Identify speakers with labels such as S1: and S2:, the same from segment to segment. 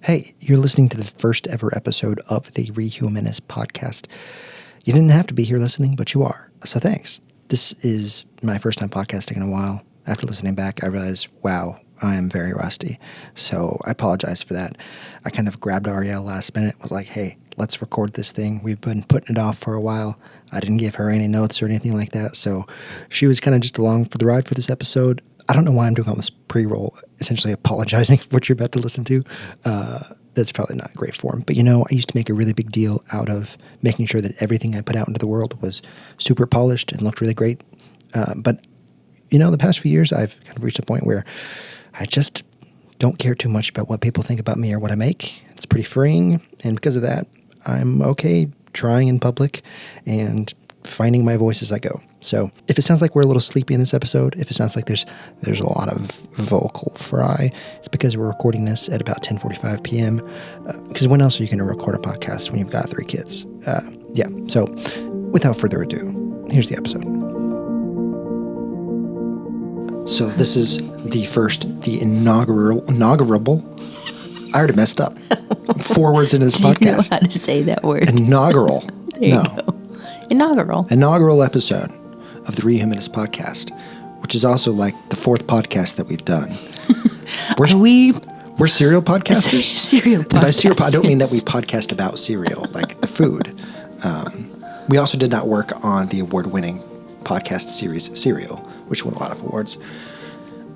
S1: Hey, you're listening to the first ever episode of the Rehumanist podcast. You didn't have to be here listening, but you are. So thanks. This is my first time podcasting in a while. After listening back, I realized, wow, I am very rusty. So I apologize for that. I kind of grabbed Ariel last minute, was like, hey, let's record this thing. We've been putting it off for a while. I didn't give her any notes or anything like that. So she was kind of just along for the ride for this episode. I don't know why I'm doing all this pre-roll, essentially apologizing for what you're about to listen to. That's probably not great form. But, I used to make a really big deal out of making sure that everything I put out into the world was super polished and looked really great. But the past few years, I've kind of reached a point where I just don't care too much about what people think about me or what I make. It's pretty freeing. And because of that, I'm okay trying in public and finding my voice as I go. So if it sounds like we're a little sleepy in this episode, if it sounds like there's a lot of vocal fry, it's because we're recording this at about 10:45 p.m. Because when else are you going to record a podcast when you've got 3 kids? So without further ado, here's the episode. So this is the inaugural. I already messed up. 4 words into this podcast.
S2: Do you know how to say that word?
S1: Inaugural.
S2: There you go.
S1: Inaugural episode of the Rehumanist podcast, which is also like the 4th podcast that we've done. We're serial podcasters?
S2: Serial podcasters.
S1: By serial, I don't mean that we podcast about cereal, like the food. We also did not work on the award-winning podcast series Serial, which won a lot of awards.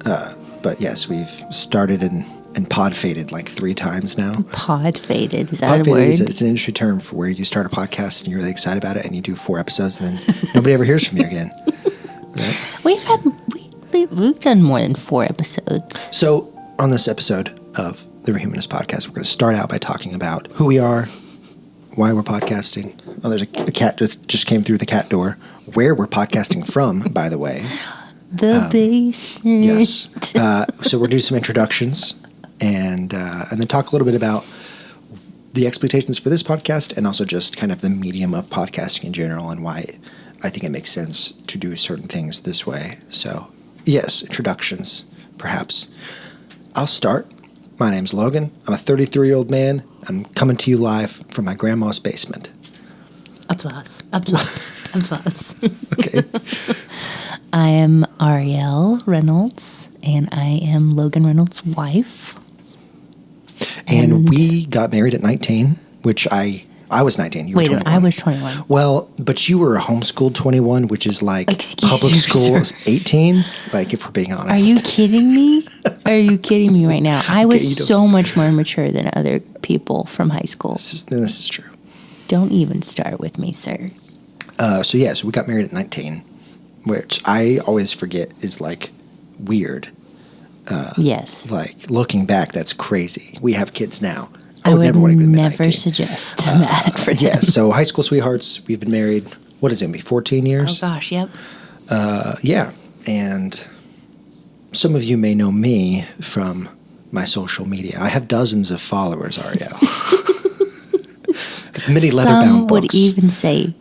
S1: But yes, we've started and pod-faded like 3 times now.
S2: Pod-faded, is that a word?
S1: It's an industry term for where you start a podcast and you're really excited about it and you do 4 episodes and then nobody ever hears from you again. Right?
S2: We've done more than 4 episodes.
S1: So on this episode of the Rehumanist podcast, we're going to start out by talking about who we are, why we're podcasting. Oh, there's a cat just came through the cat door. Where we're podcasting from, by the way.
S2: The basement.
S1: Yes. So we'll do some introductions. And then talk a little bit about the expectations for this podcast and also just kind of the medium of podcasting in general and why I think it makes sense to do certain things this way. So, yes, introductions, perhaps. I'll start. My name's Logan. I'm a 33-year-old man. I'm coming to you live from my grandma's basement.
S2: Applause.
S1: Okay.
S2: I am Ariel Reynolds, and I am Logan Reynolds' wife.
S1: And we got married at 19, which I was 19. You were 21.
S2: I was 21.
S1: Well, but you were a homeschooled 21, which is like
S2: Excuse
S1: public
S2: me,
S1: school is
S2: sir.
S1: 18. Like, if we're being honest.
S2: Are you kidding me? Are you kidding me right now? I was so much more mature than other people from high school.
S1: This is true.
S2: Don't even start with me, sir.
S1: So we got married at 19, which I always forget is like weird.
S2: Yes.
S1: Like, looking back, that's crazy. We have kids now.
S2: I would
S1: never want to go to
S2: never suggest that for them.
S1: Yeah, so high school sweethearts, we've been married, what is it, maybe 14 years?
S2: Oh, gosh, yep.
S1: Yeah, and some of you may know me from my social media. I have dozens of followers, Ariel. Many leather-bound
S2: Some
S1: books.
S2: would even say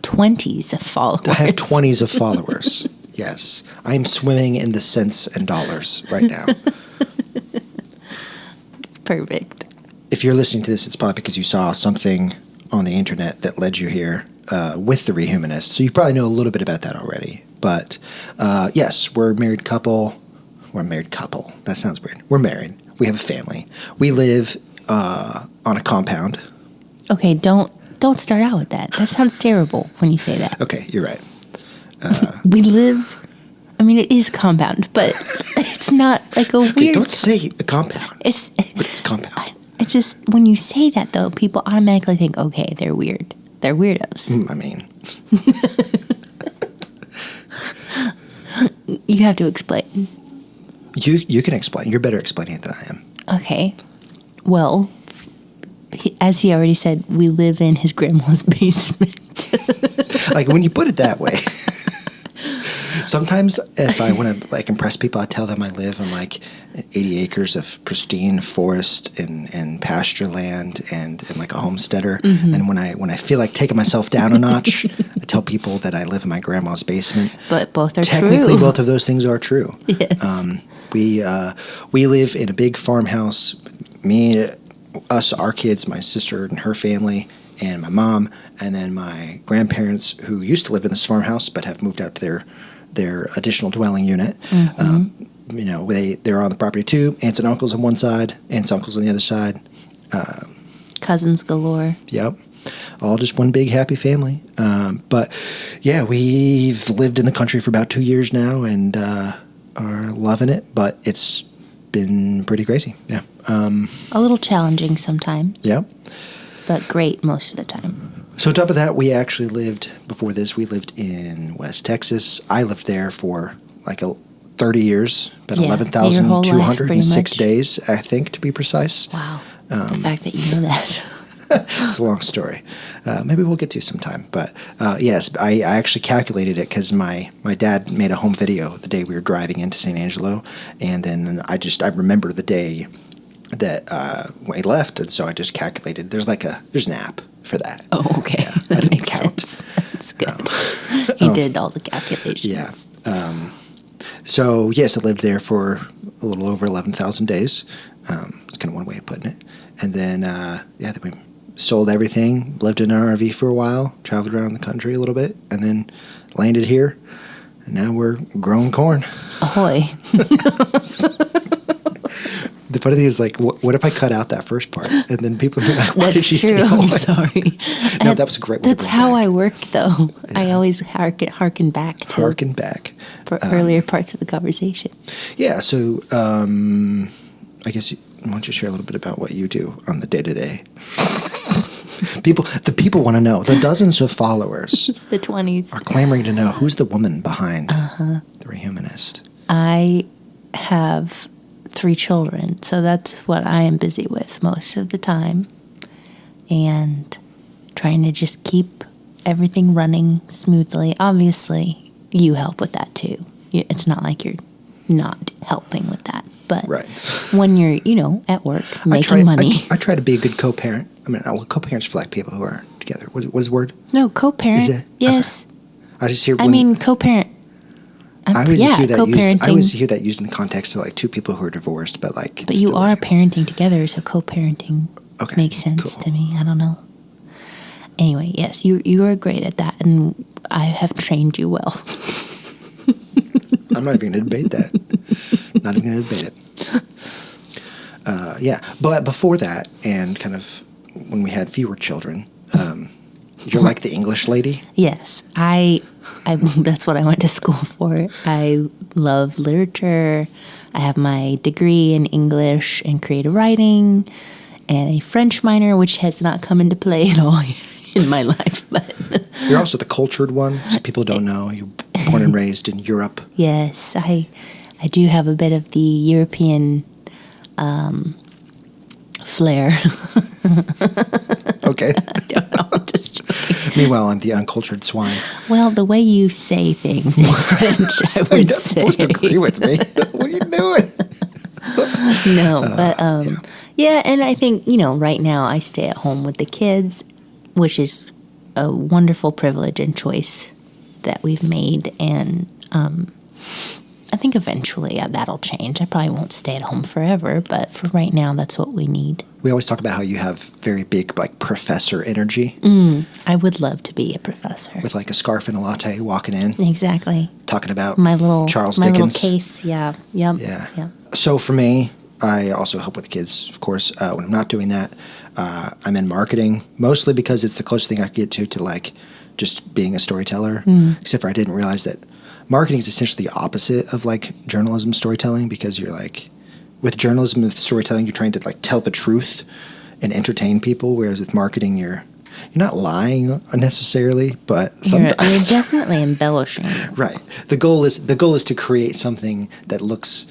S2: 20s of followers.
S1: I have 20s of followers. Yes. I am swimming in the cents and dollars right now.
S2: It's perfect.
S1: If you're listening to this, it's probably because you saw something on the internet that led you here with the Rehumanist. So you probably know a little bit about that already. But yes, we're a married couple. We're a married couple. That sounds weird. We're married. We have a family. We live on a compound.
S2: Okay, don't start out with that. That sounds terrible when you say that.
S1: Okay, you're right.
S2: We live, it is compound, but it's not like a weird...
S1: Okay, don't say a compound, but it's compound.
S2: I just, when you say that, though, people automatically think, okay, they're weird. They're weirdos. You have to explain.
S1: You can explain. You're better explaining it than I am.
S2: Okay. Well, as he already said, we live in his grandma's basement.
S1: Like, when you put it that way. Sometimes if I want to like impress people, I tell them I live on like 80 acres of pristine forest and pasture land and like a homesteader. Mm-hmm. And when I feel like taking myself down a notch, I tell people that I live in my grandma's basement.
S2: But both are
S1: Technically,
S2: true.
S1: both of those things are true.
S2: Yes.
S1: We live in a big farmhouse. Me, us, our kids, my sister and her family, and my mom, and then my grandparents who used to live in this farmhouse but have moved out to their additional dwelling unit. They're on the property too. Aunts and uncles on one side, aunts and uncles on the other side.
S2: Cousins galore.
S1: Yep. All just one big happy family. But yeah, we've lived in the country for about 2 years now and are loving it, but it's been pretty crazy. Yeah.
S2: A little challenging sometimes.
S1: Yeah.
S2: But great most of the time.
S1: So on top of that, we actually before this, we lived in West Texas. I lived there for 30 years, about
S2: Yeah, your whole life,
S1: 11,206
S2: pretty much.
S1: days, I think, to be precise.
S2: Wow. The fact that you know that.
S1: It's a long story. Maybe we'll get to sometime. But yes, I actually calculated it because my dad made a home video the day we were driving into San Angelo. And then I remember the day that we left. And so I just calculated. There's an app for that.
S2: Oh, okay.
S1: Yeah, I
S2: That
S1: didn't
S2: makes
S1: count.
S2: sense. That's good. He did all the calculations.
S1: Yeah. So yes, I lived there for a little over 11,000 days. It's kind of one way of putting it. And then, then we sold everything, lived in an RV for a while, traveled around the country a little bit, and then landed here. And now we're growing corn.
S2: Ahoy.
S1: The funny thing is, what if I cut out that first part? And then people are like, why did
S2: That's
S1: she
S2: true.
S1: say
S2: I'm
S1: ahoy?
S2: sorry.
S1: No, that was a great way to
S2: That's
S1: bring
S2: how
S1: back.
S2: I work, though. I always harken back to
S1: Harken back.
S2: earlier parts of the conversation.
S1: Yeah, so I guess why don't you share a little bit about what you do on the day-to-day? The people want to know. The dozens of followers
S2: The 20s.
S1: are clamoring to know who's the woman behind the Rehumanist.
S2: I have 3 children, so that's what I am busy with most of the time. And trying to just keep everything running smoothly. Obviously, you help with that too. It's not like you're not helping with that. But
S1: Right.
S2: when you're, at work, making money.
S1: I try to be a good co-parent. I mean, co-parents for people who aren't together. What is the word?
S2: No, co-parent.
S1: Is it?
S2: Yes.
S1: I just hear.
S2: I mean, co-parent.
S1: I always hear that used.
S2: co-parenting.
S1: I always hear that used in the context of 2 people who are divorced, but
S2: But you are parenting together, so co-parenting
S1: Okay,
S2: makes sense
S1: cool.
S2: to me. I don't know. Anyway, yes, you are great at that, and I have trained you well.
S1: I'm not even going to debate that. Not even going to debate it. Yeah, but before that, and kind of when we had fewer children, you're like the English lady.
S2: Yes, I that's what I went to school for. I love literature. I have my degree in English and creative writing, and a French minor, which has not come into play at all in my life. But
S1: You're also the cultured one. So people don't know you're born and raised in Europe.
S2: yes, I do have a bit of the European flair.
S1: Okay.
S2: I don't know. I'm just joking.
S1: Meanwhile, I'm the uncultured swine.
S2: Well, the way you say things in French, I would
S1: You're not
S2: say.
S1: supposed to agree with me. What are you doing?
S2: No, but yeah, and I think, right now I stay at home with the kids, which is a wonderful privilege and choice that we've made. And I think eventually that'll change. I probably won't stay at home forever, but for right now, that's what we need.
S1: We always talk about how you have very big, professor energy
S2: I would love to be a professor.
S1: with a scarf and a latte walking in,
S2: Exactly.
S1: talking about
S2: My little
S1: Charles
S2: my
S1: Dickens.
S2: little case. Yeah. Yep.
S1: Yeah.
S2: Yep.
S1: So for me, I also help with the kids, of course. When I'm not doing that, I'm in marketing, mostly because it's the closest thing I can get to just being a storyteller, except for I didn't realize that marketing is essentially the opposite of journalism storytelling, because you're with journalism and storytelling, you're trying to tell the truth and entertain people, whereas with marketing, you're not lying necessarily, but
S2: You're
S1: sometimes
S2: definitely embellishing.
S1: right. The goal is to create something that looks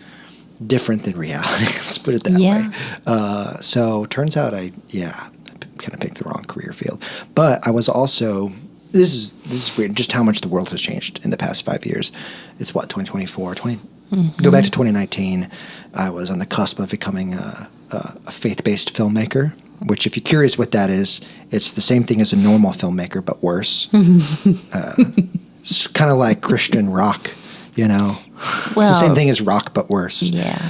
S1: different than reality. Let's put it that
S2: Yeah.
S1: way. So turns out I kind of picked the wrong career field, but I was also. This is weird. Just how much the world has changed in the past 5 years. It's 2024, Go back to 2019. I was on the cusp of becoming a faith-based filmmaker. Which, if you're curious what that is, it's the same thing as a normal filmmaker, but worse. It's kind of like Christian rock, Well, it's the same thing as rock, but worse.
S2: Yeah.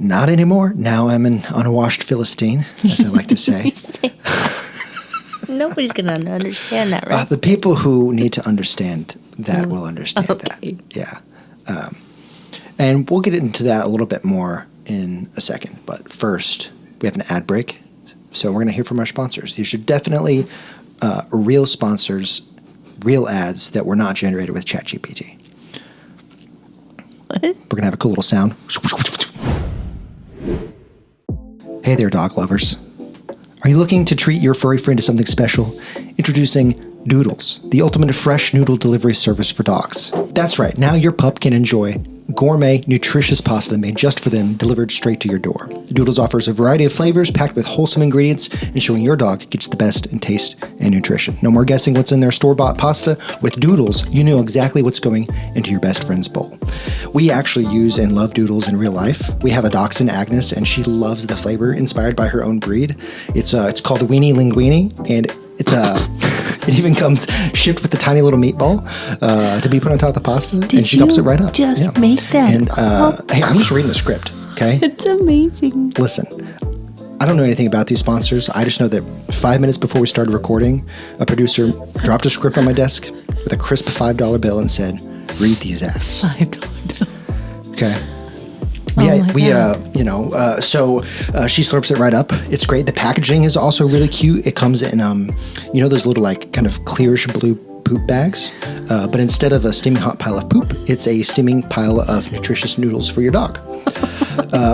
S1: Not anymore. Now I'm an unwashed Philistine, as I like to say.
S2: Nobody's going to understand that, right?
S1: The people who need to understand that will understand that. Yeah. And we'll get into that a little bit more in a second. But first, we have an ad break. So we're going to hear from our sponsors. These are definitely real sponsors, real ads that were not generated with ChatGPT.
S2: What?
S1: We're going to have a cool little sound. Hey there, dog lovers. Are you looking to treat your furry friend to something special? Introducing Noodles, the ultimate fresh noodle delivery service for dogs. That's right, now your pup can enjoy gourmet, nutritious pasta made just for them, delivered straight to your door. Noodles offers a variety of flavors packed with wholesome ingredients, ensuring your dog gets the best in taste and nutrition. No more guessing what's in their store-bought pasta. With Noodles, you know exactly what's going into your best friend's bowl. We actually use and love Noodles in real life. We have a dachshund, Agnes, and she loves the flavor inspired by her own breed. It's called Weenie Linguini, and it's it even comes shipped with a tiny little meatball to be put on top of the pasta, and she gobbles it right up.
S2: Just make that.
S1: And hey, I'm just reading the script, okay?
S2: It's amazing.
S1: Listen, I don't know anything about these sponsors. I just know that 5 minutes before we started recording, a producer dropped a script on my desk with a crisp $5 bill and said, "Read these ads."
S2: $5 bill.
S1: Okay. So she slurps it right up. It's great. The packaging is also really cute. It comes in, those little like kind of clearish blue poop bags. But instead of a steaming hot pile of poop, it's a steaming pile of nutritious noodles for your dog.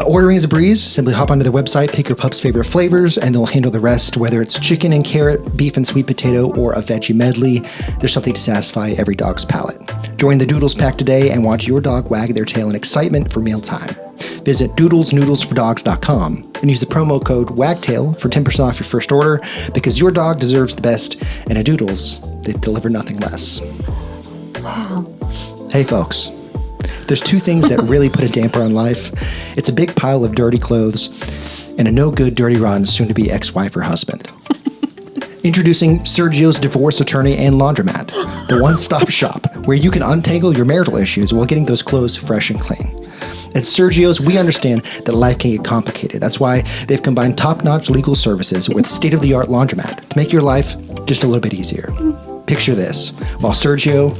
S1: Ordering is a breeze. Simply hop onto their website, pick your pup's favorite flavors, and they'll handle the rest. Whether it's chicken and carrot, beef and sweet potato, or a veggie medley, there's something to satisfy every dog's palate. Join the Doodles Pack today and watch your dog wag their tail in excitement for mealtime. Visit doodlesnoodlesfordogs.com and use the promo code WAGTAIL for 10% off your first order, because your dog deserves the best, and at Doodles, they deliver nothing less.
S2: Wow.
S1: Hey folks, there's two things that really put a damper on life. It's a big pile of dirty clothes and a no-good, dirty, rotten, soon-to-be ex-wife or husband. Introducing Sergio's Divorce Attorney and Laundromat, the one-stop shop where you can untangle your marital issues while getting those clothes fresh and clean. At Sergio's, we understand that life can get complicated. That's why they've combined top-notch legal services with state-of-the-art laundromat to make your life just a little bit easier. Picture this. While Sergio,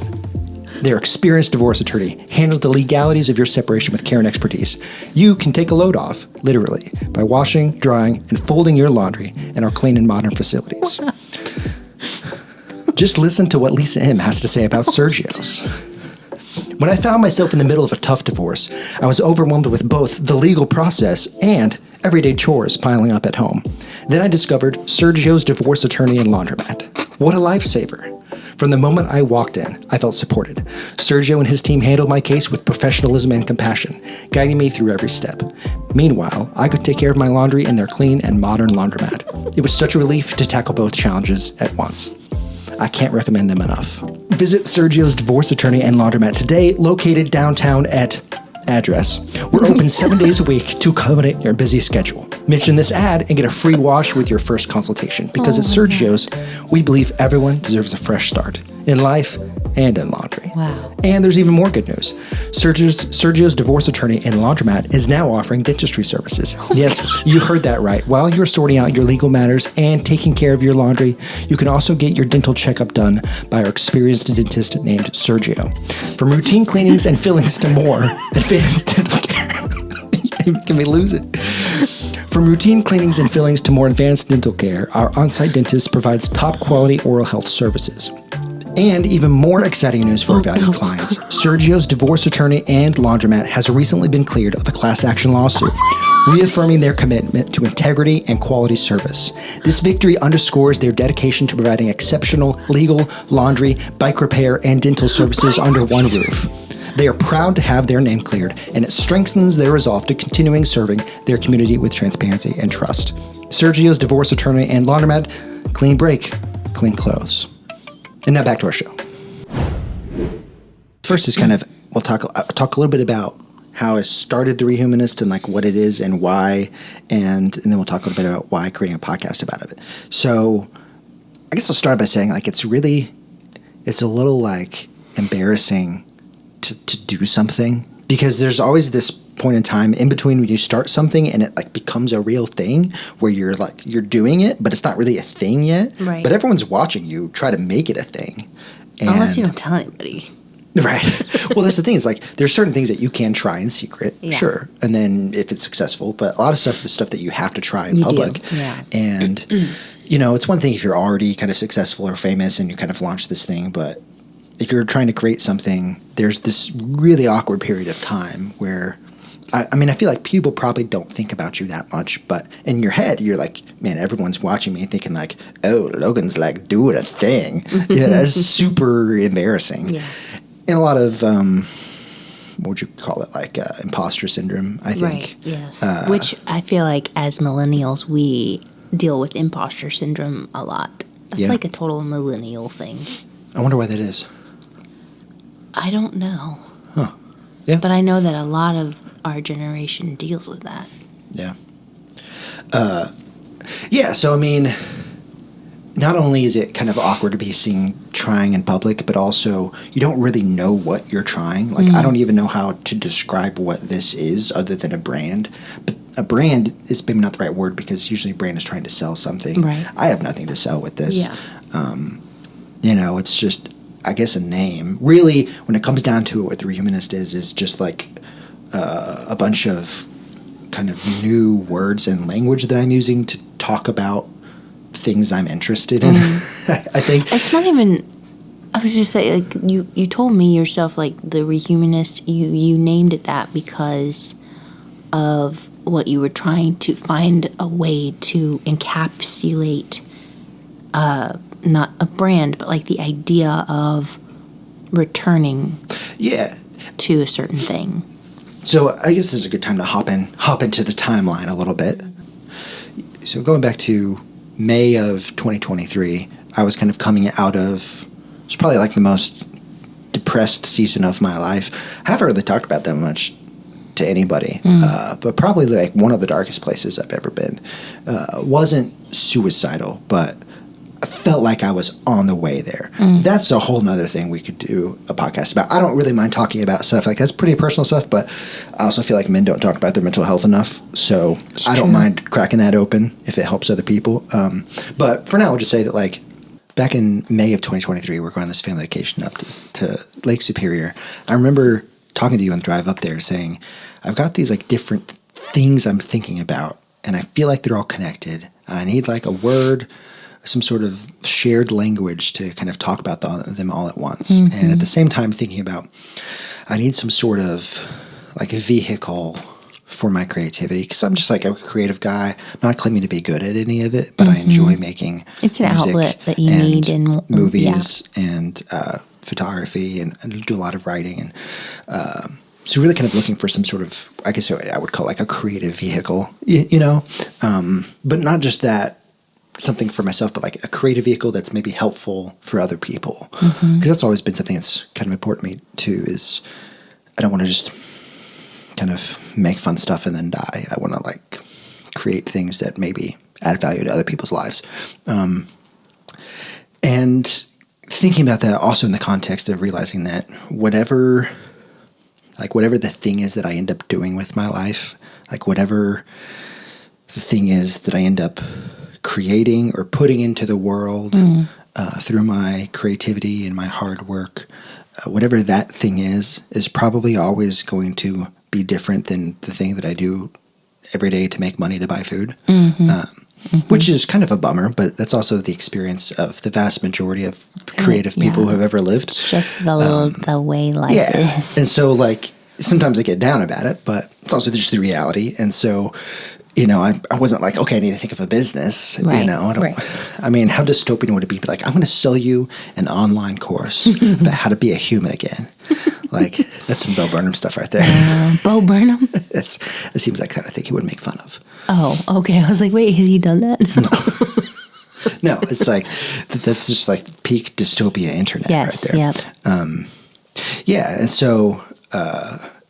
S1: their experienced divorce attorney, handles the legalities of your separation with care and expertise, you can take a load off, literally, by washing, drying, and folding your laundry in our clean and modern facilities. Just listen to what Lisa M. has to say about Sergio's. When I found myself in the middle of a tough divorce, I was overwhelmed with both the legal process and everyday chores piling up at home. Then I discovered Sergio's Divorce Attorney and Laundromat. What a lifesaver. From the moment I walked in, I felt supported. Sergio and his team handled my case with professionalism and compassion, guiding me through every step. Meanwhile, I could take care of my laundry in their clean and modern laundromat. It was such a relief to tackle both challenges at once. I can't recommend them enough. Visit Sergio's Divorce Attorney and Laundromat today, located downtown at address. We're open 7 days a week to accommodate your busy schedule. Mention this ad and get a free wash with your first consultation, because at Sergio's, we believe everyone deserves a fresh start in life and in laundry.
S2: Wow.
S1: And there's even more good news. Sergio's Divorce Attorney and Laundromat is now offering dentistry services. Yes, you heard that right. While you're sorting out your legal matters and taking care of your laundry, you can also get your dental checkup done by our experienced dentist named Sergio. From routine cleanings and fillings to more advanced dental care. Can we lose it? From routine cleanings and fillings to more advanced dental care, our on-site dentist provides top quality oral health services. And even more exciting news for our valued clients. Sergio's Divorce Attorney and Laundromat has recently been cleared of a class action lawsuit, reaffirming their commitment to integrity and quality service. This victory underscores their dedication to providing exceptional legal, laundry, bike repair, and dental services under one roof. They are proud to have their name cleared, and it strengthens their resolve to continuing serving their community with transparency and trust. Sergio's Divorce Attorney and Laundromat, clean break, clean clothes. And now back to our show. First is kind of, we'll talk a little bit about how I started the Rehumanist and like what it is and why, and then we'll talk a little bit about why creating a podcast about it. So I guess I'll start by saying like it's a little like embarrassing to do something, because there's always this point in time in between when you start something and it like becomes a real thing where you're doing it, but it's not really a thing yet.
S2: Right.
S1: But everyone's watching you try to make it a thing.
S2: Unless you don't tell anybody.
S1: Right. Well, that's the thing is like there's certain things that you can try in secret,
S2: Yeah.
S1: sure, and then if it's successful, but a lot of stuff is stuff that you have to try in public.
S2: Yeah.
S1: And it's one thing if you're already kind of successful or famous and you kind of launch this thing, but if you're trying to create something, there's this really awkward period of time where, I feel like people probably don't think about you that much, but in your head, you're like, man, everyone's watching me thinking like, oh, Logan's like doing a thing. Yeah, that's super embarrassing.
S2: Yeah.
S1: And a lot of, what would you call it, like imposter syndrome, I think.
S2: Right, yes. Which I feel like as millennials, we deal with imposter syndrome a lot. That's like a total millennial thing.
S1: I wonder why that is.
S2: I don't know.
S1: Huh. Yeah.
S2: But I know that a lot of our generation deals with that.
S1: Yeah. Yeah, so not only is it kind of awkward to be seen trying in public, but also you don't really know what you're trying. Like, I don't even know how to describe what this is other than a brand. But a brand is maybe not the right word because usually a brand is trying to sell something.
S2: Right.
S1: I have nothing to sell with this.
S2: Yeah.
S1: It's just, I guess, a name. Really, when it comes down to it, what the Rehumanist is just like a bunch of kind of new words and language that I'm using to talk about things I'm interested in. I think
S2: it's not even. I was just saying, like you told me yourself, like the Rehumanist. You named it that because of what you were trying to find a way to encapsulate. Not a brand, but like the idea of returning to a certain thing.
S1: So I guess this is a good time to hop into the timeline a little bit. So going back to May of 2023, I was kind of coming out of, it's probably like the most depressed season of my life. I haven't really talked about that much to anybody, but probably like one of the darkest places I've ever been. Wasn't suicidal, but I felt like I was on the way there. That's a whole nother thing we could do a podcast about. I don't really mind talking about stuff like that's pretty personal stuff, but I also feel like men don't talk about their mental health enough. So I don't mind cracking that open if it helps other people. But for now, I'll just say that like back in May of 2023, we're going on this family vacation up to Lake Superior. I remember talking to you on the drive up there saying, I've got these like different things I'm thinking about and I feel like they're all connected and I need like a word, some sort of shared language to kind of talk about them all at once. And at the same time thinking about, I need some sort of like a vehicle for my creativity because I'm just like a creative guy. I'm not claiming to be good at any of it, but I enjoy making
S2: It's an outlet that you need in
S1: movies and photography and do a lot of writing. And so really kind of looking for some sort of, I guess I would call like a creative vehicle, but not just that, something for myself, but like a creative vehicle that's maybe helpful for other people. Because that's always been something that's kind of important to me too, is I don't want to just kind of make fun stuff and then die. I want to like create things that maybe add value to other people's lives. And thinking about that also in the context of realizing that whatever the thing is that I end up doing with my life, like whatever the thing is that I end up creating or putting into the world through my creativity and my hard work, whatever that thing is probably always going to be different than the thing that I do every day to make money to buy food, which is kind of a bummer, but that's also the experience of the vast majority of creative people who have ever lived.
S2: It's just the way life is.
S1: And so like sometimes I get down about it, but it's also just the reality. And so I wasn't like, okay, I need to think of a business.
S2: Right,
S1: I mean, how dystopian would it be? Like, I'm going to sell you an online course about how to be a human again. Like, that's some Bo Burnham stuff right there.
S2: Bo Burnham?
S1: It seems like the kind of thing he would make fun of.
S2: Oh, okay. I was like, wait, has he done that?
S1: No, it's like, that's just like peak dystopia internet right there.
S2: Yep.
S1: And so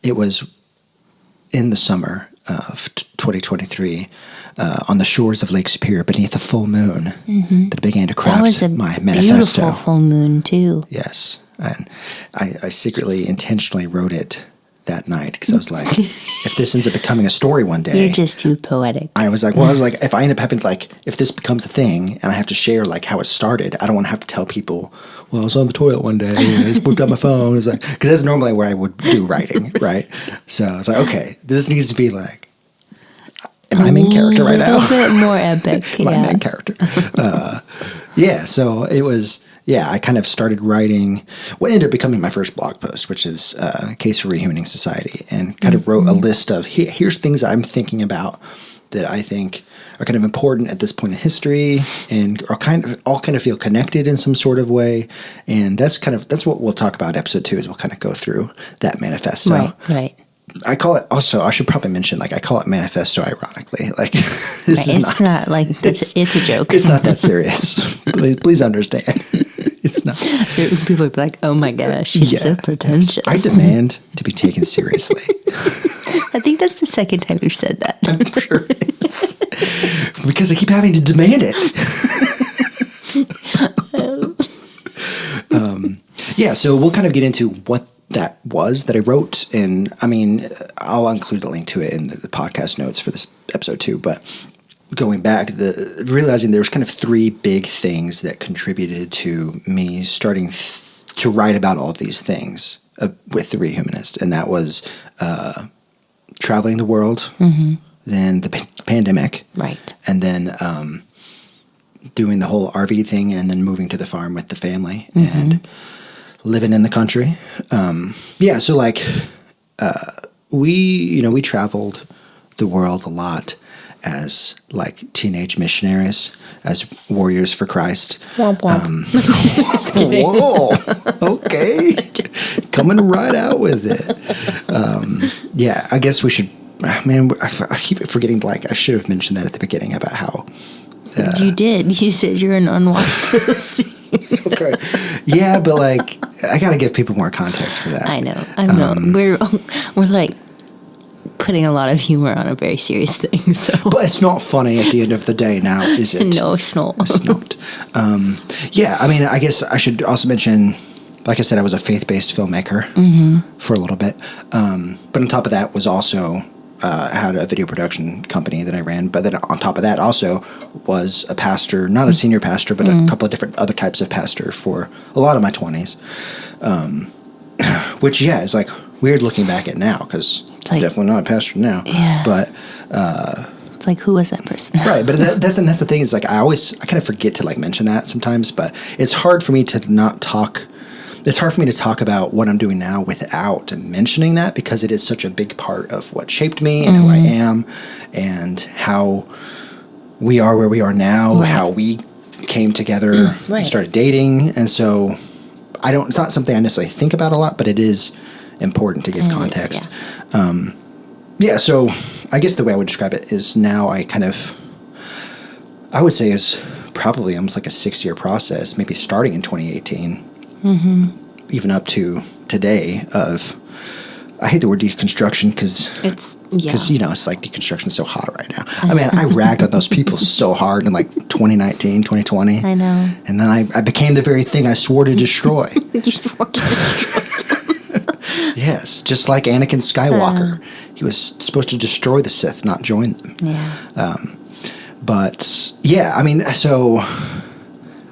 S1: it was in the summer of 2023 on the shores of Lake Superior beneath a full moon that began to craft my manifesto.
S2: That was a beautiful full moon too.
S1: Yes. And I secretly, intentionally wrote it that night because I was like, if this ends up becoming a story one day,
S2: you're just too poetic.
S1: I was like, if I end up having like, if this becomes a thing and I have to share like how it started, I don't want to have to tell people, well, I was on the toilet one day and I just whipped out my phone. It's like, because that's normally where I would do writing, right? So I was like, okay, this needs to be like, am I main character right now?
S2: A little bit more epic.
S1: My main character. So it was. Yeah, I kind of started writing what ended up becoming my first blog post, which is Case for Rehumaning Society, and kind of wrote a list of here's things I'm thinking about that I think are kind of important at this point in history and are all kind of feel connected in some sort of way. And that's what we'll talk about in episode 2 is we'll kind of go through that manifesto.
S2: Right.
S1: I call it also, I should probably mention, like, I call it manifesto ironically. Like,
S2: it's not like, it's a joke.
S1: It's not that serious. Please understand. It's not.
S2: People would be like, oh my gosh, she's so pretentious.
S1: I demand to be taken seriously.
S2: I think that's the second time you've said that.
S1: I'm sure it is. Because I keep having to demand it. So we'll kind of get into what that was that I wrote. And I mean, I'll include a link to it in the podcast notes for this episode too. But going back, realizing there was kind of 3 big things that contributed to me starting to write about all of these things with the Rehumanist. And that was traveling the world, then the pandemic. Right. And then doing the whole RV thing and then moving to the farm with the family and living in the country. So like we traveled the world a lot as like teenage missionaries, as warriors for Christ.
S2: Womp womp.
S1: Whoa, okay, coming right out with it. I guess we should. Man, I keep forgetting. Like, I should have mentioned that at the beginning about how.
S2: You did. You said you're an unwashed.
S1: Okay. Yeah, but like, I gotta give people more context for that.
S2: I know. We're like putting a lot of humor on a very serious thing. So,
S1: but it's not funny at the end of the day. Now, is it?
S2: No, it's not.
S1: It's not. I mean, I guess I should also mention. Like I said, I was a faith-based filmmaker for a little bit, but on top of that, was also had a video production company that I ran. But then on top of that, also was a pastor, not a senior pastor, but a couple of different other types of pastor for a lot of my 20s. Which is like weird looking back at now because like, definitely not a pastor now.
S2: Yeah.
S1: But
S2: it's like, who was that person?
S1: Right, but that's the thing is like I kind of forget to like mention that sometimes. But it's hard for me to not talk. It's hard for me to talk about what I'm doing now without mentioning that because it is such a big part of what shaped me and who I am and how we are where we are now, how we came together and started dating. And so it's not something I necessarily think about a lot, but it is important to give context. So I guess the way I would describe it is now I would say is probably almost like a 6-year process, maybe starting in 2018. Even up to today I hate the word deconstruction because it's like deconstruction is so hot right now. I mean, I ragged on those people so hard in like 2019, 2020.
S2: I know.
S1: And then I became the very thing I swore to destroy.
S2: You swore to destroy.
S1: Yes, just like Anakin Skywalker. He was supposed to destroy the Sith, not join them.
S2: Yeah.
S1: I mean, so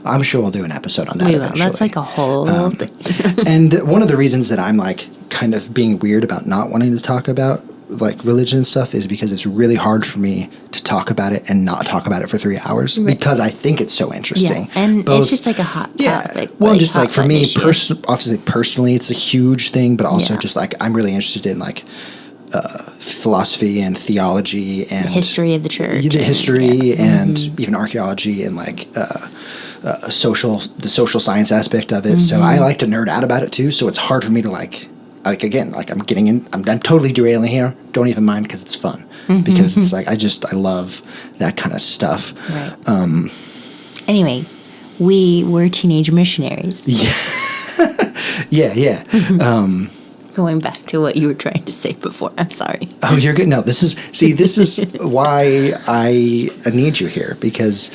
S1: I'm sure we'll do an episode on that eventually.
S2: That's like a whole thing.
S1: And one of the reasons that I'm like kind of being weird about not wanting to talk about like religion and stuff is because it's really hard for me to talk about it and not talk about it for 3 hours because I think it's so interesting.
S2: Yeah, and it's just like a hot topic.
S1: Well, just like for me, obviously personally, it's a huge thing, but also just like I'm really interested in like philosophy and theology and
S2: the history of the church,
S1: and even archaeology and like the social science aspect of it. So I like to nerd out about it too. So it's hard for me to like again, like I'm totally derailing here. Don't even mind because it's fun because it's like I love that kind of stuff.
S2: Right. Anyway, we were teenage missionaries.
S1: Yeah.
S2: Going back to what you were trying to say before. I'm sorry.
S1: Oh, you're good. No, this is why I need you here because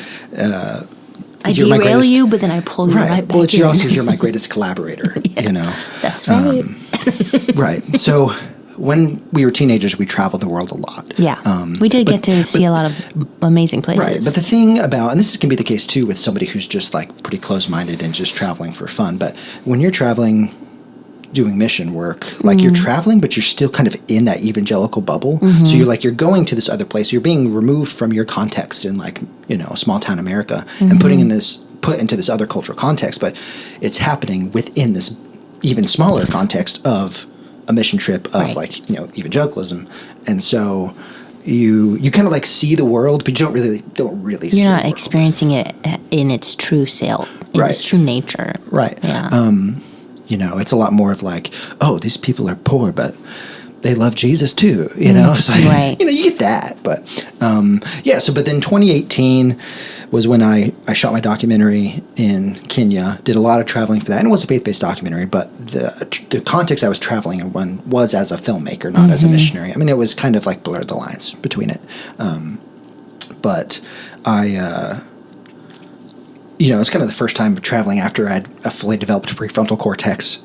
S2: I derail you, but then I pull you right back in.
S1: Well, you're my greatest collaborator, you know.
S2: That's right.
S1: Right. So when we were teenagers, we traveled the world a lot.
S2: Yeah. We did get to see a lot of amazing places.
S1: Right. But the thing about, and this can be the case too with somebody who's just like pretty close-minded and just traveling for fun, but when you're traveling doing mission work, like you're traveling, but you're still kind of in that evangelical bubble. So you're going to this other place. You're being removed from your context in like, small town America and put into this other cultural context, but it's happening within this even smaller context of a mission trip of like, evangelicalism. And so you kind of like see the world, but you don't really see
S2: You're
S1: the
S2: not
S1: world.
S2: Experiencing it in its true self, in its true nature.
S1: Right.
S2: Yeah.
S1: It's a lot more of like, oh, these people are poor, but they love Jesus too, It's like, you get that. But, but then 2018 was when I shot my documentary in Kenya, did a lot of traveling for that. And it was a faith-based documentary, but the context I was traveling in was as a filmmaker, not as a missionary. I mean, it was kind of like blurred the lines between it. But I... it's kind of the first time traveling after I had a fully developed prefrontal cortex,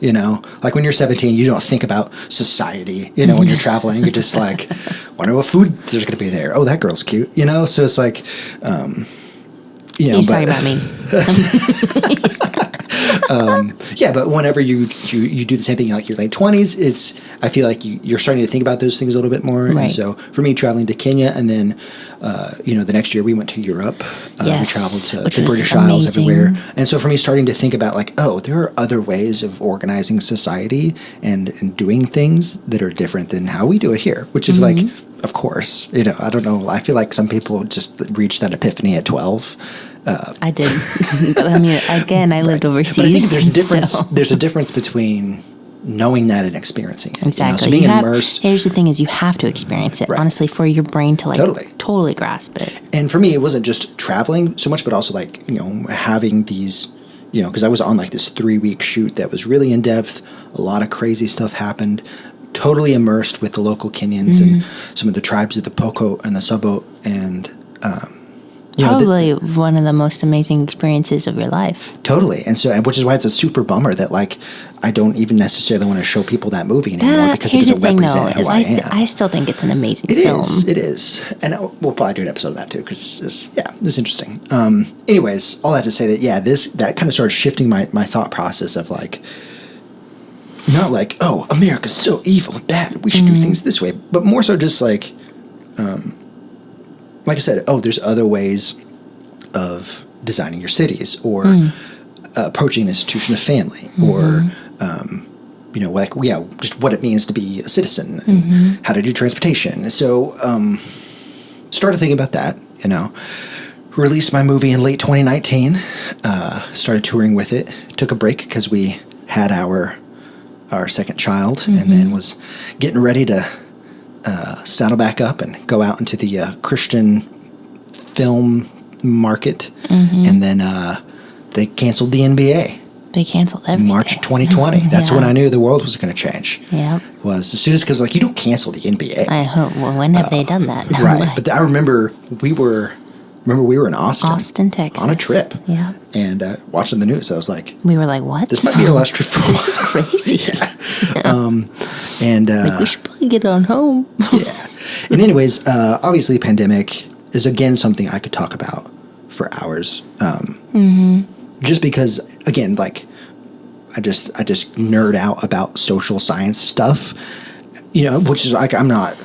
S1: Like when you're 17, you don't think about society, when you're traveling. You're just like, wonder what food there's going to be there. Oh, that girl's cute, So it's like,
S2: He's talking about me.
S1: But whenever you do the same thing, like your late 20s, I feel like you're starting to think about those things a little bit more.
S2: Right.
S1: And so for me, traveling to Kenya, and then, the next year we went to Europe. We traveled to the British Isles everywhere. And so for me, starting to think about like, oh, there are other ways of organizing society and doing things that are different than how we do it here, which is like, of course, I don't know. I feel like some people just reach that epiphany at 12.
S2: I did. But I mean, again, I lived overseas.
S1: But I think there's a difference. So. There's a difference between knowing that and experiencing it.
S2: Exactly.
S1: So being immersed.
S2: Here's the thing: is you have to experience it, honestly, for your brain to like totally grasp it.
S1: And for me, it wasn't just traveling so much, but also like having these, because I was on like this 3-week shoot that was really in depth. A lot of crazy stuff happened. Totally immersed with the local Kenyans and some of the tribes of the Pokot and the Sabo and.
S2: Probably one of the most amazing experiences of your life.
S1: Totally. And so, which is why it's a super bummer that like, I don't even necessarily want to show people that movie anymore because it doesn't represent who I am. I
S2: still think it's an amazing film.
S1: It is. And we'll probably do an episode of that too because it's interesting. Anyways, all that to say that, that kind of started shifting my thought process of like, not like, oh, America's so evil and bad, we should do things this way, but more so just like I said, there's other ways of designing your cities or approaching the institution of family or, just what it means to be a citizen and how to do transportation. So started thinking about that, released my movie in late 2019, started touring with it, took a break because we had our second child and then was getting ready to saddle back up and go out into the Christian film market. And then they canceled the NBA.
S2: They canceled everything.
S1: March 2020. That's when I knew the world was going to change.
S2: Yeah.
S1: Was as soon as, because like you don't cancel the NBA.
S2: I hope. Well, when have they done that?
S1: Right. But I remember we were in Austin,
S2: Texas,
S1: on a trip.
S2: Yeah.
S1: And watching the news, I was like,
S2: we were like, what?
S1: This might be our last trip for a while.
S2: This is crazy.
S1: And
S2: like we should probably get on home.
S1: Yeah. And anyways, obviously, pandemic is again something I could talk about for hours. Just because, again, like I just nerd out about social science stuff, which is like I'm not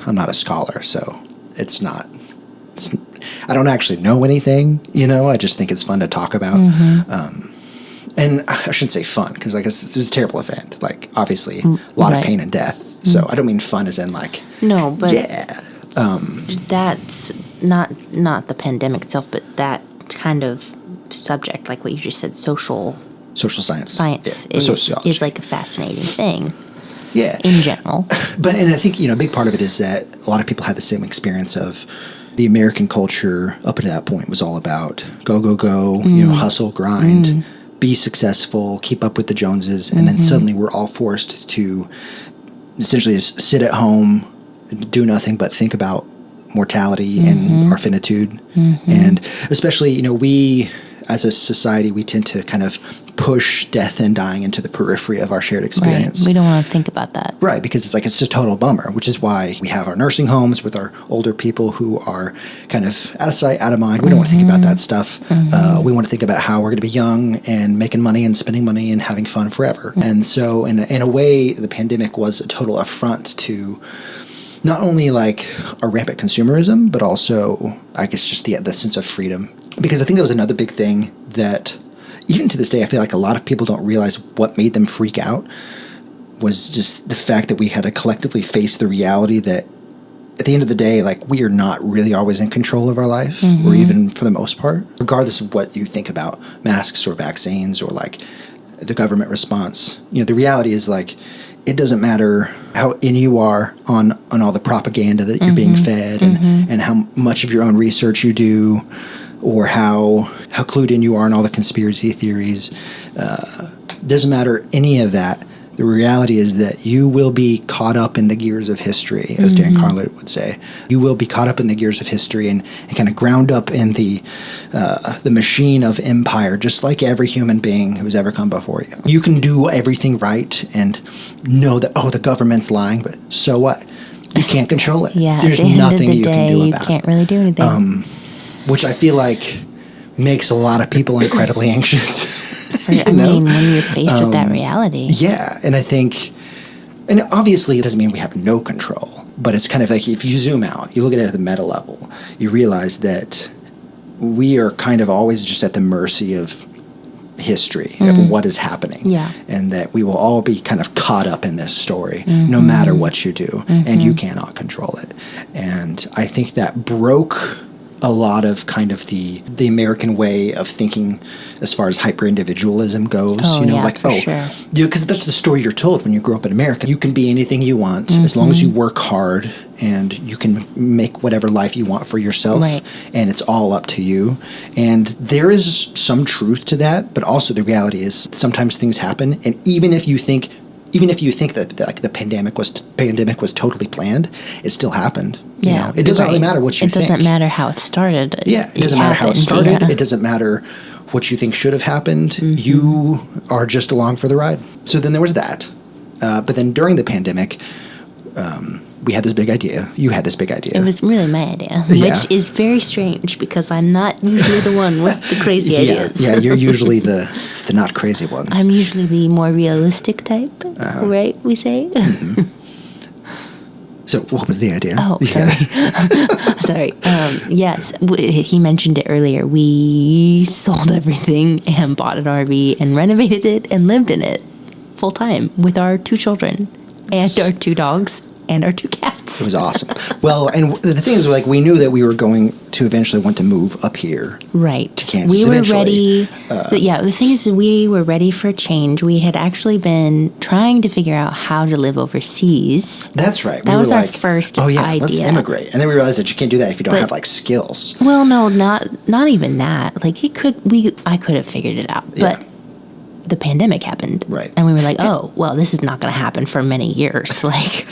S1: a scholar, so I don't actually know anything, I just think it's fun to talk about. And I shouldn't say fun, because I guess it's a terrible event. Like, obviously, a lot of pain and death. So I don't mean fun as in like...
S2: No, but...
S1: Yeah.
S2: That's not the pandemic itself, but that kind of subject, like what you just said, social
S1: science.
S2: Science is like a fascinating thing.
S1: Yeah.
S2: In general.
S1: And I think, a big part of it is that a lot of people had the same experience of... The American culture up to that point was all about go, hustle, grind, be successful, keep up with the Joneses, and then suddenly we're all forced to essentially just sit at home, do nothing but think about mortality and our finitude. And especially, we as a society, we tend to kind of push death and dying into the periphery of our shared experience.
S2: Right. We don't want to think about that.
S1: Right, because it's like it's a total bummer, which is why we have our nursing homes with our older people who are kind of out of sight, out of mind. We don't want to think about that stuff. We want to think about how we're going to be young and making money and spending money and having fun forever. And so in a way, the pandemic was a total affront to not only like a rampant consumerism, but also, I guess, just the sense of freedom. Because I think that was another big thing that, even to this day, I feel like a lot of people don't realize what made them freak out was just the fact that we had to collectively face the reality that at the end of the day, like, we are not really always in control of our life, or even for the most part, regardless of what you think about masks or vaccines or like the government response. You know, the reality is like, it doesn't matter how in you are on all the propaganda that you're being fed and how much of your own research you do, or how clued in you are on all the conspiracy theories. Doesn't matter any of that. The reality is that you will be caught up in the gears of history, as Dan Carlin would say. You will be caught up in the gears of history and kind of ground up in the machine of empire, just like every human being who's ever come before you. You can do everything right and know that, the government's lying, but so what? You can't control it.
S2: There's
S1: nothing you can do about it.
S2: You can't really do anything.
S1: Which I feel like makes a lot of people incredibly anxious.
S2: I mean, when you're faced with that reality.
S1: Yeah, and I think, and obviously it doesn't mean we have no control, but it's kind of like if you zoom out, you look at it at the meta level, you realize that we are kind of always just at the mercy of history, of what is happening.
S2: Yeah.
S1: And that we will all be kind of caught up in this story, no matter what you do, and you cannot control it. And I think that broke a lot of kind of the American way of thinking as far as hyper-individualism goes.
S2: Sure.
S1: Because that's the story you're told when you grow up in America. You can be anything you want as long as you work hard, and you can make whatever life you want for yourself, and it's all up to you. And there is some truth to that, but also the reality is sometimes things happen, and even if you think that like the pandemic was totally planned, it still happened.
S2: Yeah,
S1: it doesn't really matter what you think.
S2: It doesn't matter how it started.
S1: It doesn't matter how it started. It doesn't matter what you think should have happened. You are just along for the ride. So then there was that. But then during the pandemic, we had this big idea. You had this big idea.
S2: It was really my idea, which is very strange because I'm not usually the one with the crazy ideas.
S1: Yeah, you're usually the not crazy one.
S2: I'm usually the more realistic type, right? We say.
S1: So what was the idea?
S2: Oh, sorry. Sorry. Yes, he mentioned it earlier. We sold everything and bought an RV and renovated it and lived in it full time with our 2 children and our 2 dogs and our 2 cats.
S1: It was awesome. Well, and the thing is, like, we knew that we were going to eventually want to move up here.
S2: Right.
S1: To Kansas
S2: we were
S1: eventually.
S2: ready. The thing is, we were ready for a change. We had actually been trying to figure out how to live overseas.
S1: That's right.
S2: That was our first idea.
S1: Let's immigrate. And then we realized that you can't do that if you don't have, like, skills.
S2: Well, no, not even that. Like, I could have figured it out. But the pandemic happened.
S1: Right.
S2: And we were like, this is not going to happen for many years. Like,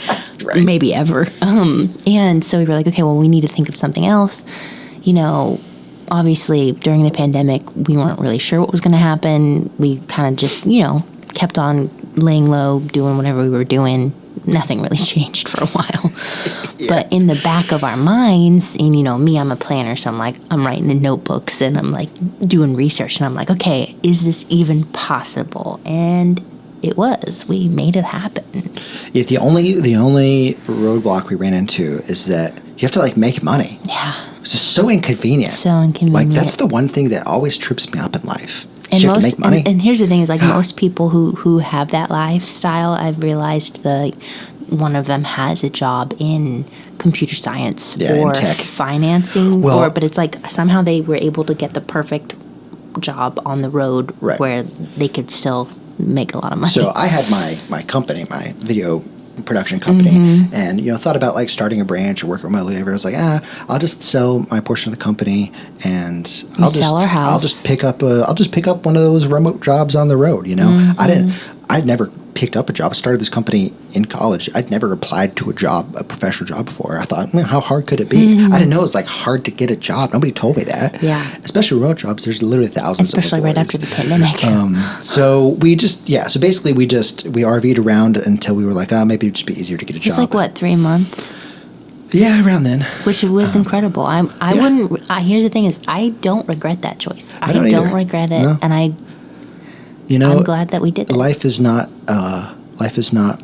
S2: maybe ever. And so we were like, okay, well, we need to think of something else. Obviously, during the pandemic, we weren't really sure what was going to happen. We kind of just, kept on laying low, doing whatever we were doing. Nothing really changed for a while. But in the back of our minds, and me, I'm a planner, so I'm writing in notebooks and I'm like doing research, and I'm like, okay, is this even possible? And it was. We made it happen.
S1: Yeah, the only roadblock we ran into is that you have to, like, make money.
S2: Yeah.
S1: It's just so inconvenient. Like, that's the one thing that always trips me up in life.
S2: And
S1: you have to make money.
S2: And here's the thing: is like most people who have that lifestyle, I've realized one of them has a job in computer science or financing, but it's like somehow they were able to get the perfect job on the road where they could still make a lot of money.
S1: So I had my company, my video production company, and thought about like starting a branch or working remotely. I was like, I'll just sell my portion of the company, and
S2: sell our house.
S1: I'll just pick up one of those remote jobs on the road. I'd never picked up a job. I started this company in college. I'd never applied to a professional job before. I thought, how hard could it be? I didn't know it was like hard to get a job. Nobody told me that.
S2: Yeah.
S1: Especially remote jobs. There's literally thousands
S2: Especially
S1: of employees.
S2: right after the pandemic.
S1: So basically we RV'd around until we were like, maybe it'd just be easier to get a job.
S2: It's like, what, 3 months?
S1: Yeah, around then.
S2: Which was incredible. Here's the thing is, I don't regret that choice. I don't regret it. No. And I'm glad that we did it.
S1: Life is not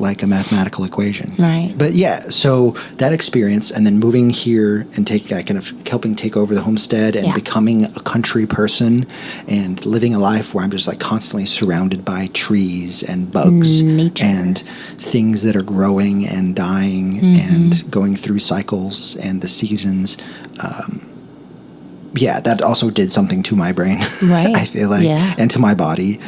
S1: like a mathematical equation.
S2: Right.
S1: But yeah, so that experience and then moving here and helping take over the homestead and becoming a country person and living a life where I'm just like constantly surrounded by trees and bugs
S2: nature
S1: and things that are growing and dying and going through cycles and the seasons. That also did something to my brain,
S2: right?
S1: I feel like, and to my body.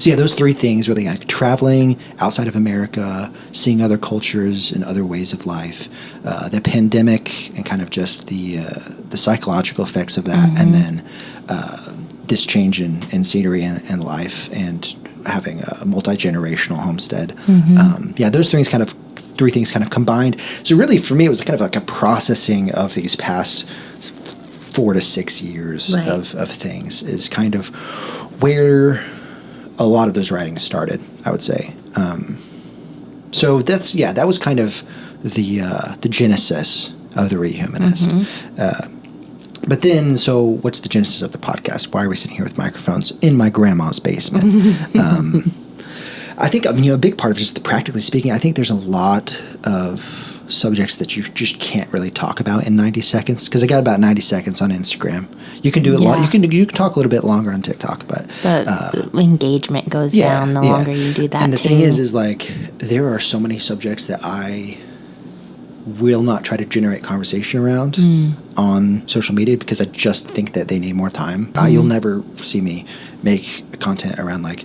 S1: Those 3 things really, like traveling outside of America, seeing other cultures and other ways of life, the pandemic and kind of just the psychological effects of that, and then this change in scenery and life and having a multi-generational homestead. Those 3 things kind of combined. So really for me, it was kind of like a processing of these past 4 to 6 years of things is kind of where a lot of those writings started, I would say. So that was kind of the genesis of the Rehumanist. But then, so what's the genesis of the podcast? Why are we sitting here with microphones in my grandma's basement? I think, a big part of just practically speaking, I think there's a lot of subjects that you just can't really talk about in 90 seconds because I got about 90 seconds on Instagram. You can do it long. You can talk a little bit longer on TikTok, but
S2: engagement goes down the longer you do that.
S1: And the thing is like there are so many subjects that I will not try to generate conversation around on social media because I just think that they need more time. You'll never see me make content around like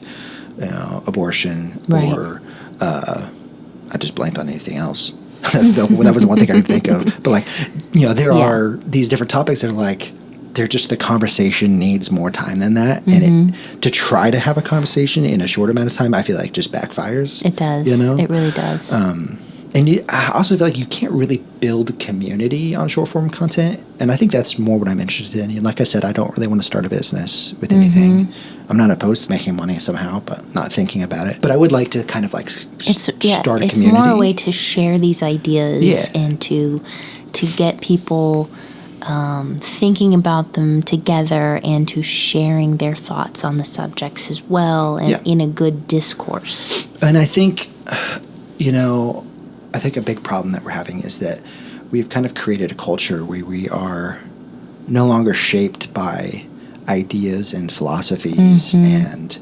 S1: abortion or I just blanked on anything else. That was the one thing I could think of. But like, there are these different topics that are like, they're just the conversation needs more time than that. And to try to have a conversation in a short amount of time, I feel like just backfires.
S2: It does. It really does.
S1: I also feel like you can't really build community on short form content. And I think that's more what I'm interested in. And like I said, I don't really want to start a business with anything. I'm not opposed to making money somehow, but not thinking about it. But I would like to kind of like start a community.
S2: It's more a way to share these ideas and to get people thinking about them together and to sharing their thoughts on the subjects as well and in a good discourse.
S1: And I think, a big problem that we're having is that we've kind of created a culture where we are no longer shaped by ideas and philosophies and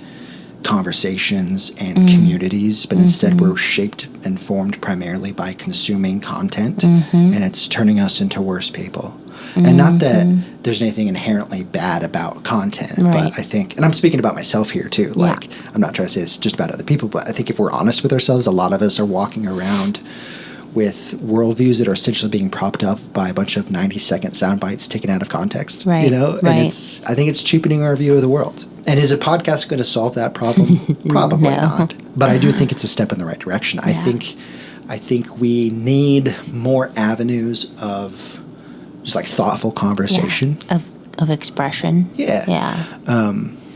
S1: conversations and communities, but instead we're shaped and formed primarily by consuming content, and it's turning us into worse people. And not that there's anything inherently bad about content, but I think, and I'm speaking about myself here too, like I'm not trying to say it's just about other people, but I think if we're honest with ourselves, a lot of us are walking around with worldviews that are essentially being propped up by a bunch of 90-second sound bites taken out of context, and I think it's cheapening our view of the world. And is a podcast going to solve that problem? Probably not. But I do think it's a step in the right direction. I think we need more avenues of just like thoughtful conversation.
S2: Of expression.
S1: Yeah.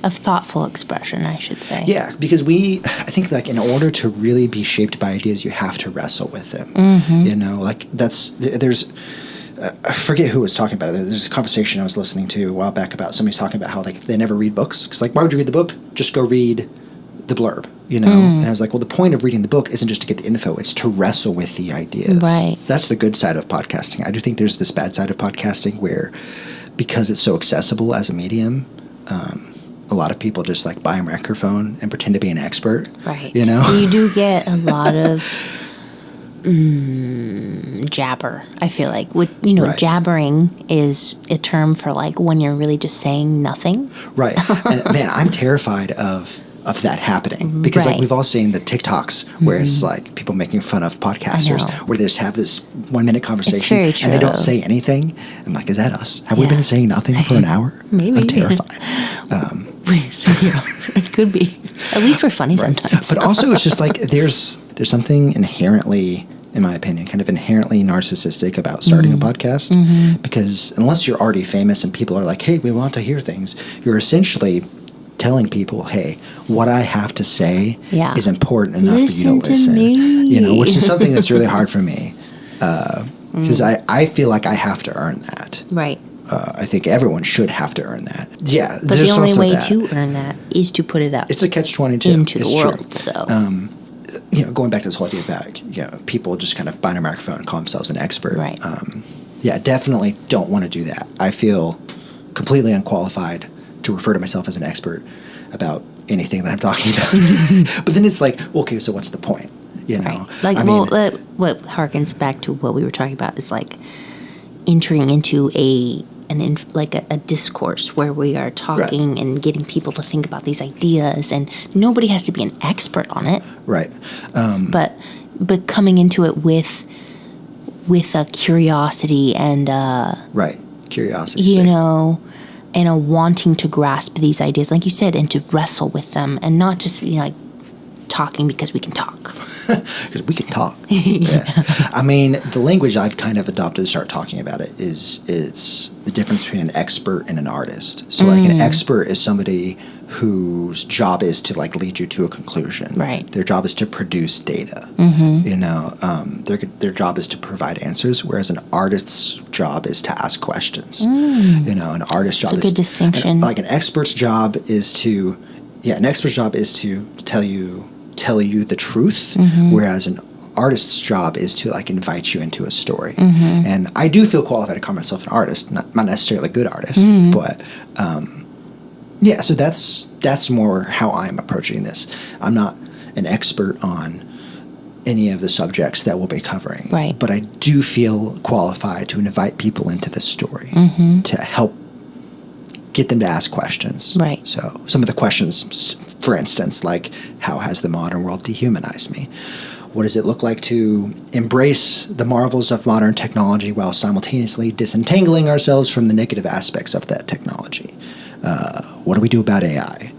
S2: Of thoughtful expression, I should say.
S1: Yeah, because I think like in order to really be shaped by ideas, you have to wrestle with them. Like there's I forget who was talking about it. There's a conversation I was listening to a while back about somebody talking about how like they never read books. Because like, why would you read the book? Just go read the blurb, And I was like, well, the point of reading the book isn't just to get the info. It's to wrestle with the ideas.
S2: Right.
S1: That's the good side of podcasting. I do think there's this bad side of podcasting where because it's so accessible as a medium, a lot of people just like buy a microphone and pretend to be an expert.
S2: Right.
S1: You
S2: do get a lot of jabber, I feel like. Jabbering is a term for like when you're really just saying nothing.
S1: Right. And man, I'm terrified of that happening because like we've all seen the TikToks where it's like people making fun of podcasters where they just have this 1 minute conversation and they don't say anything. I'm like, is that us? Have we been saying nothing for an hour?
S2: Maybe.
S1: I'm terrified.
S2: It could be. At least we're funny sometimes.
S1: But also, it's just like there's something inherently, in my opinion, kind of inherently narcissistic about starting a podcast, because unless you're already famous and people are like, hey, we want to hear things, you're essentially telling people, hey, what I have to say is important enough for you to listen. You know, which is something that's really hard for me, because I feel like I have to earn that.
S2: Right.
S1: I think everyone should have to earn that. Yeah,
S2: but the only way to earn that is to put it out.
S1: It's a catch-22
S2: into the world.
S1: True.
S2: So,
S1: you know, going back to this whole idea about, you know, people just kind of buying a microphone and call themselves an expert.
S2: Right.
S1: Yeah, definitely don't want to do that. I feel completely unqualified to refer to myself as an expert about anything that I'm talking about. But then it's like, well, okay, so what's the point? You know,
S2: right. Like, what harkens back to what we were talking about is like entering into a discourse where we are talking and getting people to think about these ideas, and nobody has to be an expert on it.
S1: Right.
S2: But coming into it with a curiosity and
S1: right. Curiosity.
S2: You know, and a wanting to grasp these ideas, like you said, and to wrestle with them, and not just like talking because we can talk.
S1: Because we can talk. Yeah. I mean, the language I've kind of adopted to start talking about it is it's the difference between an expert and an artist. So like an expert is somebody whose job is to like lead you to a conclusion.
S2: Right.
S1: Their job is to produce data. You know, their job is to provide answers, whereas an artist's job is to ask questions. You know, an artist's job
S2: is a good distinction.
S1: Like an expert's job is to tell you the truth, whereas an artist's job is to like invite you into a story. And I do feel qualified to call myself an artist, not necessarily a good artist, but yeah, so that's more how I'm approaching this. I'm not an expert on any of the subjects that we'll be covering,
S2: right? But
S1: I do feel qualified to invite people into this story to help get them to ask questions.
S2: Right.
S1: So some of the questions, for instance, like, how has the modern world dehumanized me? What does it look like to embrace the marvels of modern technology while simultaneously disentangling ourselves from the negative aspects of that technology? What do we do about AI?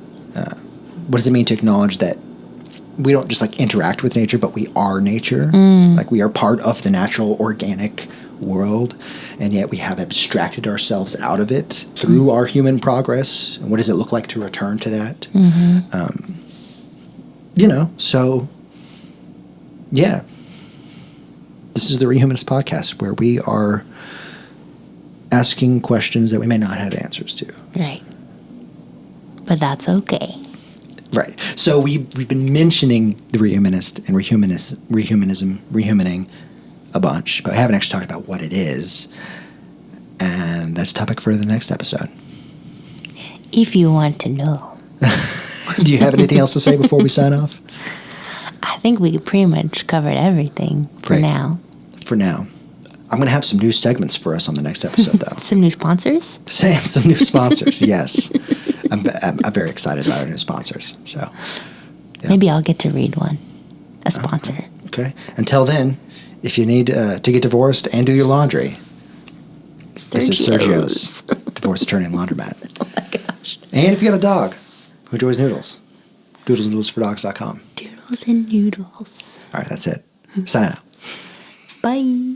S1: What does it mean to acknowledge that we don't just like interact with nature, but we are nature? Like we are part of the natural organic world, and yet we have abstracted ourselves out of it through our human progress. And what does it look like to return to that? You know, so yeah, this is the Rehumanist podcast, where we are asking questions that we may not have answers to.
S2: Right. But that's okay.
S1: Right. So we've been mentioning the Rehumanist and rehumaning a bunch, but I haven't actually talked about what it is. And that's a topic for the next episode.
S2: If you want to know.
S1: Do you have anything else to say before we sign off?
S2: I think we pretty much covered everything for now.
S1: For now. I'm going to have some new segments for us on the next episode, though.
S2: Some new sponsors?
S1: Some new sponsors, yes. I'm very excited about our new sponsors. So, yeah.
S2: Maybe I'll get to read one. A sponsor.
S1: Okay. Until then, if you need to get divorced and do your laundry, this is Sergio's divorce attorney and laundromat.
S2: Oh my gosh.
S1: And if you got a dog who enjoys noodles, doodlesandnoodlesfordogs.com.
S2: Doodles and noodles.
S1: All right, that's it. Sign out.
S2: Bye.